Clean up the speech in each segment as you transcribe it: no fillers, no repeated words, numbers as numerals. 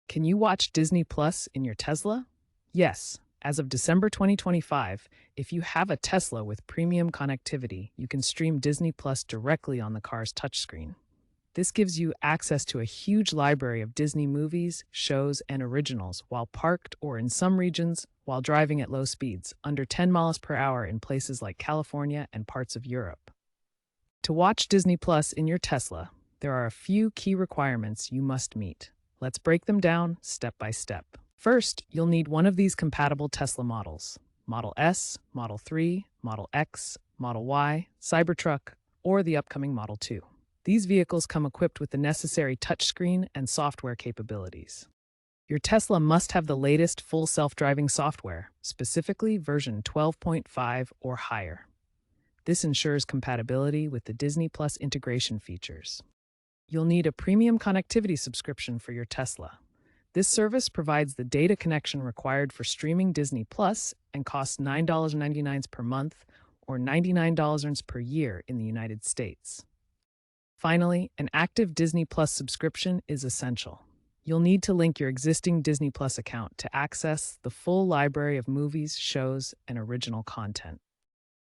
Can you watch Disney Plus in your Tesla? Yes. As of December 2025, if you have a Tesla with premium connectivity, you can stream Disney Plus directly on the car's touchscreen. This gives you access to a huge library of Disney movies, shows, and originals while parked or in some regions while driving at low speeds, under 10 miles per hour in places like California and parts of Europe. To watch Disney Plus in your Tesla, there are a few key requirements you must meet. Let's break them down step by step. First, you'll need one of these compatible Tesla models: Model S, Model 3, Model X, Model Y, Cybertruck, or the upcoming Model 2. These vehicles come equipped with the necessary touchscreen and software capabilities. Your Tesla must have the latest full self-driving software, specifically version 12.5 or higher. This ensures compatibility with the Disney Plus integration features. You'll need a premium connectivity subscription for your Tesla. This service provides the data connection required for streaming Disney Plus and costs $9.99 per month or $99 per year in the United States. Finally, an active Disney Plus subscription is essential. You'll need to link your existing Disney Plus account to access the full library of movies, shows, and original content.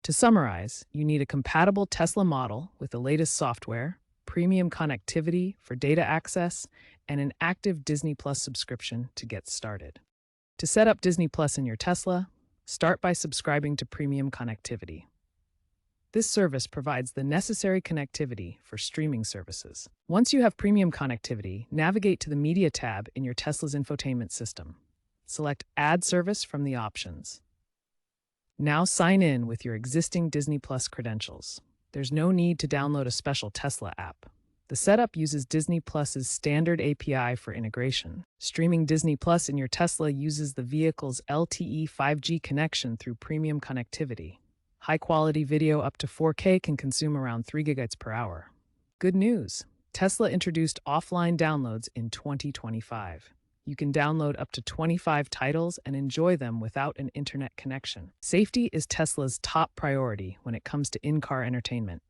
To summarize, you need a compatible Tesla model with the latest software, premium connectivity for data access, and an active Disney Plus subscription to get started. To set up Disney Plus in your Tesla, start by subscribing to premium connectivity. This service provides the necessary connectivity for streaming services. Once you have premium connectivity, navigate to the Media tab in your Tesla's infotainment system. Select Add Service from the options. Now sign in with your existing Disney Plus credentials. There's no need to download a special Tesla app. The setup uses Disney Plus's standard API for integration. Streaming Disney Plus in your Tesla uses the vehicle's LTE 5G connection through premium connectivity. High-quality video up to 4K can consume around 3 gigabytes per hour. Good news! Tesla introduced offline downloads in 2025. You can download up to 25 titles and enjoy them without an internet connection. Safety is Tesla's top priority when it comes to in-car entertainment.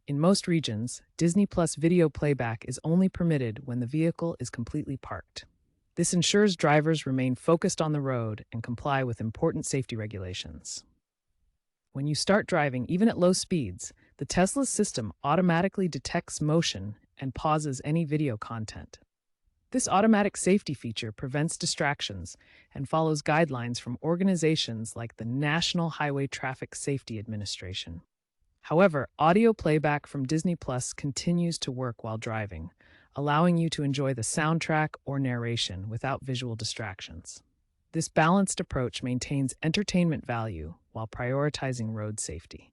In most regions, Disney Plus video playback is only permitted when the vehicle is completely parked. This ensures drivers remain focused on the road and comply with important safety regulations. When you start driving, even at low speeds, the Tesla's system automatically detects motion and pauses any video content. This automatic safety feature prevents distractions and follows guidelines from organizations like the National Highway Traffic Safety Administration. However, audio playback from Disney Plus continues to work while driving, allowing you to enjoy the soundtrack or narration without visual distractions. This balanced approach maintains entertainment value while prioritizing road safety.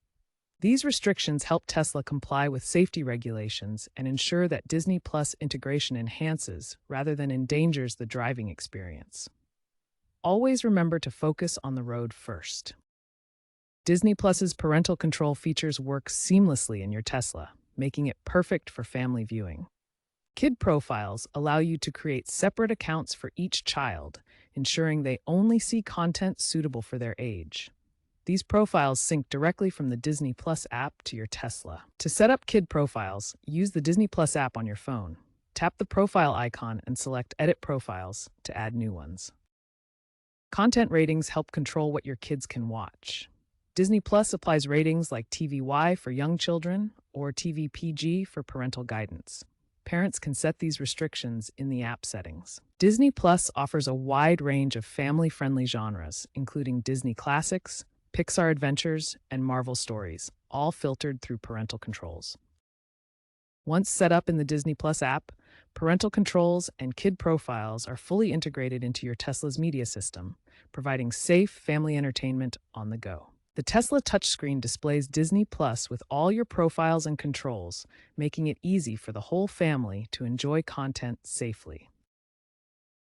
These restrictions help Tesla comply with safety regulations and ensure that Disney Plus integration enhances rather than endangers the driving experience. Always remember to focus on the road first. Disney Plus's parental control features work seamlessly in your Tesla, making it perfect for family viewing. Kid profiles allow you to create separate accounts for each child, ensuring they only see content suitable for their age. These profiles sync directly from the Disney Plus app to your Tesla. To set up kid profiles, use the Disney Plus app on your phone. Tap the profile icon and select Edit Profiles to add new ones. Content ratings help control what your kids can watch. Disney Plus applies ratings like TVY for young children or TV PG for parental guidance. Parents can set these restrictions in the app settings. Disney Plus offers a wide range of family-friendly genres, including Disney classics, Pixar adventures, and Marvel stories, all filtered through parental controls. Once set up in the Disney Plus app, parental controls and kid profiles are fully integrated into your Tesla's media system, providing safe family entertainment on the go. The Tesla touchscreen displays Disney Plus with all your profiles and controls, making it easy for the whole family to enjoy content safely.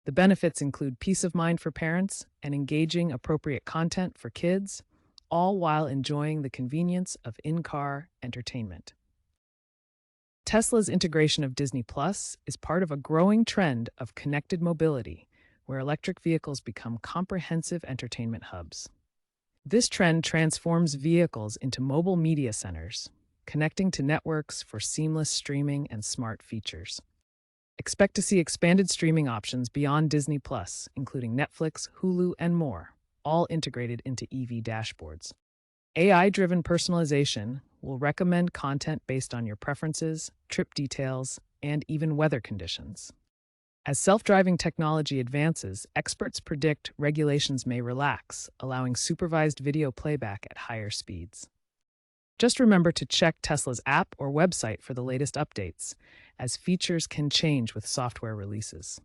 The benefits include peace of mind for parents and engaging appropriate content for kids, all while enjoying the convenience of in-car entertainment. Tesla's integration of Disney Plus is part of a growing trend of connected mobility, where electric vehicles become comprehensive entertainment hubs. This trend transforms vehicles into mobile media centers, connecting to networks for seamless streaming and smart features. Expect to see expanded streaming options beyond Disney Plus, including Netflix, Hulu, and more, all integrated into EV dashboards. AI driven personalization will recommend content based on your preferences, trip details, and even weather conditions. As self driving technology advances, experts predict regulations may relax, allowing supervised video playback at higher speeds. Just remember to check Tesla's app or website for the latest updates, as features can change with software releases.